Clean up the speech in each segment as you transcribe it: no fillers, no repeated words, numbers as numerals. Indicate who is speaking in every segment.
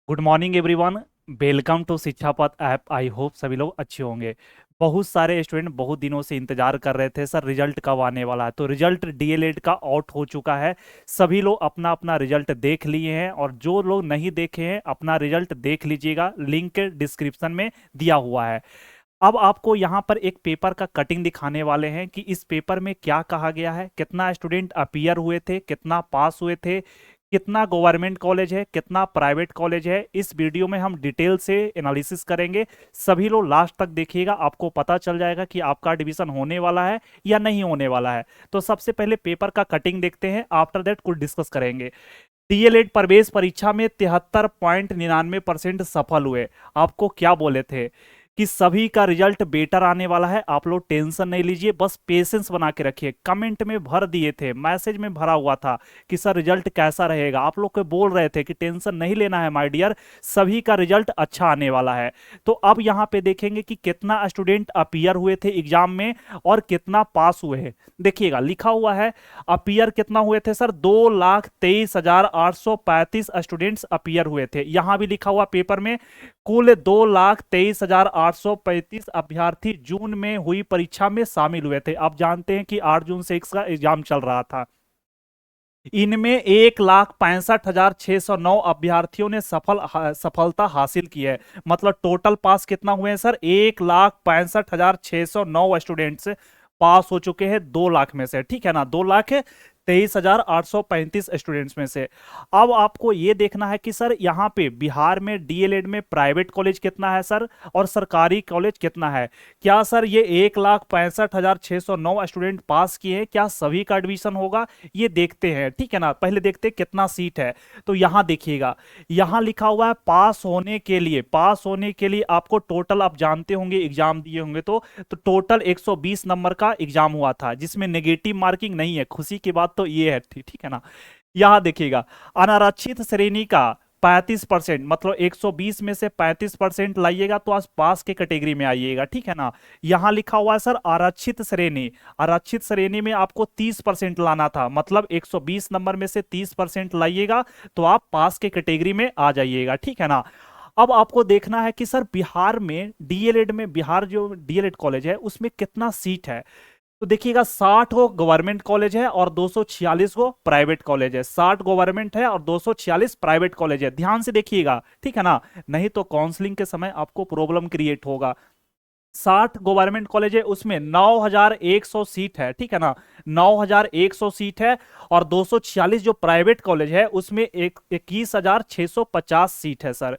Speaker 1: Good morning everyone. Welcome to Shiksha Path app. I hope सभी लोग अच्छे होंगे। बहुत सारे स्टूडेंट बहुत दिनों से इंतजार कर रहे थे, सर रिजल्ट कब आने वाला है। तो रिजल्ट डीएलएड का आउट हो चुका है। सभी लोग अपना अपना रिजल्ट देख लिए हैं, और जो लोग नहीं देखे हैं अपना रिजल्ट देख लीजिएगा, लिंक डिस्क्रिप्शन में दिया हुआ है। अब आपको यहाँ पर एक पेपर का कटिंग दिखाने वाले हैं कि इस पेपर में क्या कहा गया है, कितना स्टूडेंट अपीयर हुए थे, कितना पास हुए थे, कितना गवर्नमेंट कॉलेज है, कितना प्राइवेट कॉलेज है। इस वीडियो में हम डिटेल से एनालिसिस करेंगे। सभी लोग लास्ट तक देखिएगा, आपको पता चल जाएगा कि आपका एडमिशन होने वाला है या नहीं होने वाला है। तो सबसे पहले पेपर का कटिंग देखते हैं, आफ्टर दैट कुछ डिस्कस करेंगे। डीएलएड प्रवेश परीक्षा में 73.99% सफल हुए। आपको क्या बोले थे कि सभी का रिजल्ट बेटर आने वाला है, आप लोग टेंशन नहीं लीजिए, बस पेशेंस बना के रखिए। कमेंट में भर दिए थे, मैसेज में भरा हुआ था कि सर रिजल्ट कैसा रहेगा। आप लोग को बोल रहे थे कि टेंशन नहीं लेना है माय डियर, सभी का रिजल्ट अच्छा आने वाला है। तो अब यहाँ पे देखेंगे कि कितना स्टूडेंट अपीयर हुए थे एग्जाम में और कितना पास हुए हैं। देखिएगा लिखा हुआ है, अपीयर कितना हुए थे सर, 2,23,835 स्टूडेंट्स अपीयर हुए थे। यहां भी लिखा हुआ पेपर में कुल 2,23,835 अभ्यर्थी जून में हुई परीक्षा में शामिल हुए थे। आप जानते हैं कि 8 जून से इसका एग्जाम चल रहा था। इनमें 1,65,609 अभ्यर्थियों ने सफलता हासिल की है। मतलब टोटल पास कितना हुए हैं सर, 1,65,609 स्टूडेंट्स पास हो चुके हैं 2 लाख में से। ठीक है ना, 2,23,835 स्टूडेंट्स में से। अब आपको यह देखना है कि सर यहाँ पे बिहार में डीएलएड में प्राइवेट कॉलेज कितना है सर, और सरकारी कॉलेज कितना है। क्या सर ये 1,65,609 स्टूडेंट पास किए हैं, क्या सभी का एडमिशन होगा, ये देखते हैं। ठीक है ना, पहले देखते हैं कितना सीट है। तो यहां देखिएगा, यहां लिखा हुआ है पास होने के लिए, पास होने के लिए आपको टोटल, आप जानते होंगे एग्जाम दिए होंगे तो टोटल 120 नंबर का एग्जाम हुआ था, जिसमें नेगेटिव मार्किंग नहीं है। खुशी की बात तो ये है, ठीक है ना। यहां देखिएगा, अनारक्षित श्रेणी का 35%, मतलब 120 में से 35% लाइएगा तो आज पास के कैटेगरी में आइएगा। ठीक है ना। यहां लिखा हुआ है सर आरक्षित श्रेणी, आरक्षित श्रेणी में आपको 30% लाना था, मतलब 120 नंबर में से 30% लाइएगा तो आप पास के कैटेगरी में आ जाइएगा। ठीक है ना। अब आपको देखना है कि सर बिहार में डीएलएड में, बिहार जो डीएलएड कॉलेज है उसमें कितना सीट है। तो देखिएगा 60 गो गवर्नमेंट कॉलेज है और 246 गो प्राइवेट कॉलेज है। 60 गवर्नमेंट है और 246 प्राइवेट कॉलेज है, ध्यान से देखिएगा। ठीक है ना, नहीं तो काउंसलिंग के समय आपको प्रॉब्लम क्रिएट होगा। 60 गवर्नमेंट कॉलेज है, उसमें 9,100 सीट है। ठीक है ना, 9,100 सीट है। और 246 जो प्राइवेट कॉलेज है उसमें 21,650 सीट है सर।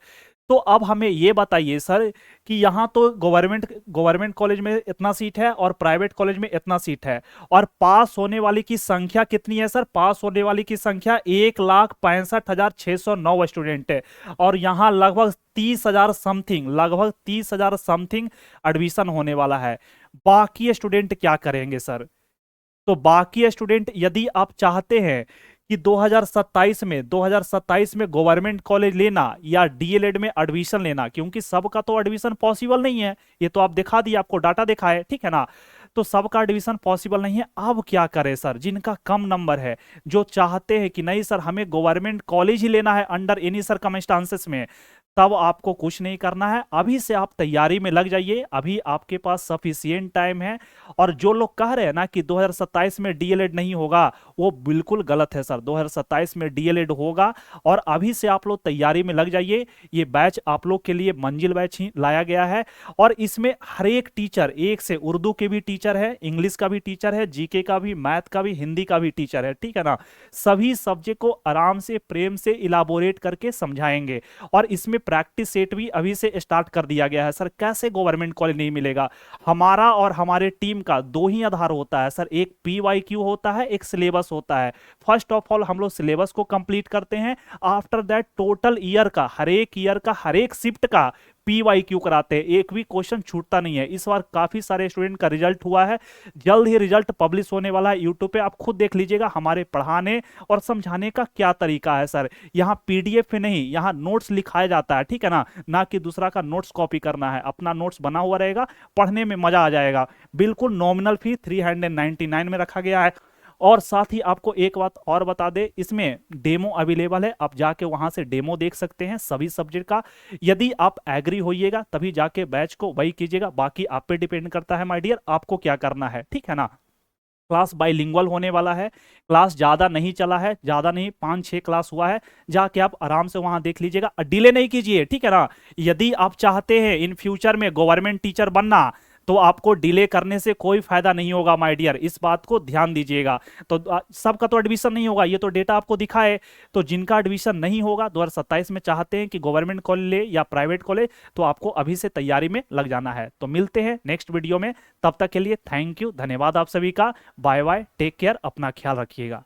Speaker 1: तो अब हमें ये बताइए सर कि यहाँ तो गवर्नमेंट गवर्नमेंट कॉलेज में इतना सीट है और प्राइवेट कॉलेज में इतना सीट है, और पास होने वाली की संख्या कितनी है सर, पास होने वाली की संख्या 1,65,609 स्टूडेंट है। और यहाँ लगभग 30,000 समथिंग, लगभग 30,000 समथिंग एडमिशन होने वाला है। बाकी स्टूडेंट क्या करेंगे सर। तो बाकी स्टूडेंट, यदि आप चाहते हैं कि 2027 में गवर्नमेंट कॉलेज लेना या डीएलएड में एडमिशन लेना, क्योंकि सबका तो एडमिशन पॉसिबल नहीं है, ये तो आप दिखा दिए, आपको डाटा दिखा है। ठीक है ना, तो सबका एडमिशन पॉसिबल नहीं है। अब क्या करें सर, जिनका कम नंबर है, जो चाहते हैं कि नहीं सर हमें गवर्नमेंट कॉलेज ही लेना है अंडर एनी सर्कमस्टांसेस में, तब आपको कुछ नहीं करना है, अभी से आप तैयारी में लग जाइए। अभी आपके पास सफिशियंट टाइम है। और जो लोग कह रहे हैं ना कि 2027 में डीएलएड नहीं होगा, वो बिल्कुल गलत है सर। 2027 में डीएलएड होगा, और अभी से आप लोग तैयारी में लग जाइए। ये बैच आप लोग के लिए मंजिल बैच ही लाया गया है, और इसमें हर एक टीचर, एक से उर्दू के भी टीचर है, इंग्लिश का भी टीचर है, जीके का भी, मैथ का भी, हिंदी का भी टीचर है। ठीक है ना, सभी सब्जेक्ट को आराम से प्रेम से इलाबोरेट करके समझाएंगे। और इसमें प्रैक्टिस सेट भी अभी से स्टार्ट कर दिया गया है सर। कैसे गवर्नमेंट कॉलेज नहीं मिलेगा, हमारा और हमारे टीम का दो ही आधार होता है सर, एक पीवाईक्यू होता है, एक सिलेबस होता है। फर्स्ट ऑफ ऑल हम लोग सिलेबस को कंप्लीट करते हैं, आफ्टर दैट टोटल ईयर का, हर एक शिफ्ट का पीवाईक्यू कराते हैं। एक भी क्वेश्चन छूटता नहीं है। इस बार काफी सारे स्टूडेंट का रिजल्ट हुआ है, जल्द ही रिजल्ट पब्लिश होने वाला है। यूट्यूब पे आप खुद देख लीजिएगा हमारे पढ़ाने और समझाने का क्या तरीका है सर। यहाँ पीडीएफ में नहीं, यहाँ नोट्स लिखाया जाता है। ठीक है ना, ना कि दूसरा का नोट्स कॉपी करना है, अपना नोट्स बना हुआ रहेगा, पढ़ने में मजा आ जाएगा। बिल्कुल नॉमिनल फी 399 में रखा गया है। और साथ ही आपको एक बात और बता दे, इसमें डेमो अवेलेबल है, आप जाके वहां से डेमो देख सकते हैं सभी सब्जेक्ट का। यदि आप एग्री होइएगा तभी जाके बैच को वही कीजिएगा, बाकी आप पे डिपेंड करता है माय डियर, आपको क्या करना है, ठीक है ना। क्लास बाइलिंगुअल होने वाला है, क्लास ज्यादा नहीं चला है, ज्यादा नहीं 5-6 क्लास हुआ है, जाके आप आराम से वहां देख लीजिएगा, डिले नहीं कीजिए, ठीक है ना। यदि आप चाहते हैं इन फ्यूचर में गवर्नमेंट टीचर बनना, तो आपको डिले करने से कोई फायदा नहीं होगा माय डियर, इस बात को ध्यान दीजिएगा। तो सबका तो एडमिशन नहीं होगा, ये तो डेटा आपको दिखाए। तो जिनका एडमिशन नहीं होगा 2027 में, चाहते हैं कि गवर्नमेंट कॉलेज ले या प्राइवेट कॉलेज, तो आपको अभी से तैयारी में लग जाना है। तो मिलते हैं नेक्स्ट वीडियो में, तब तक के लिए थैंक यू, धन्यवाद आप सभी का, बाय बाय, टेक केयर, अपना ख्याल रखिएगा।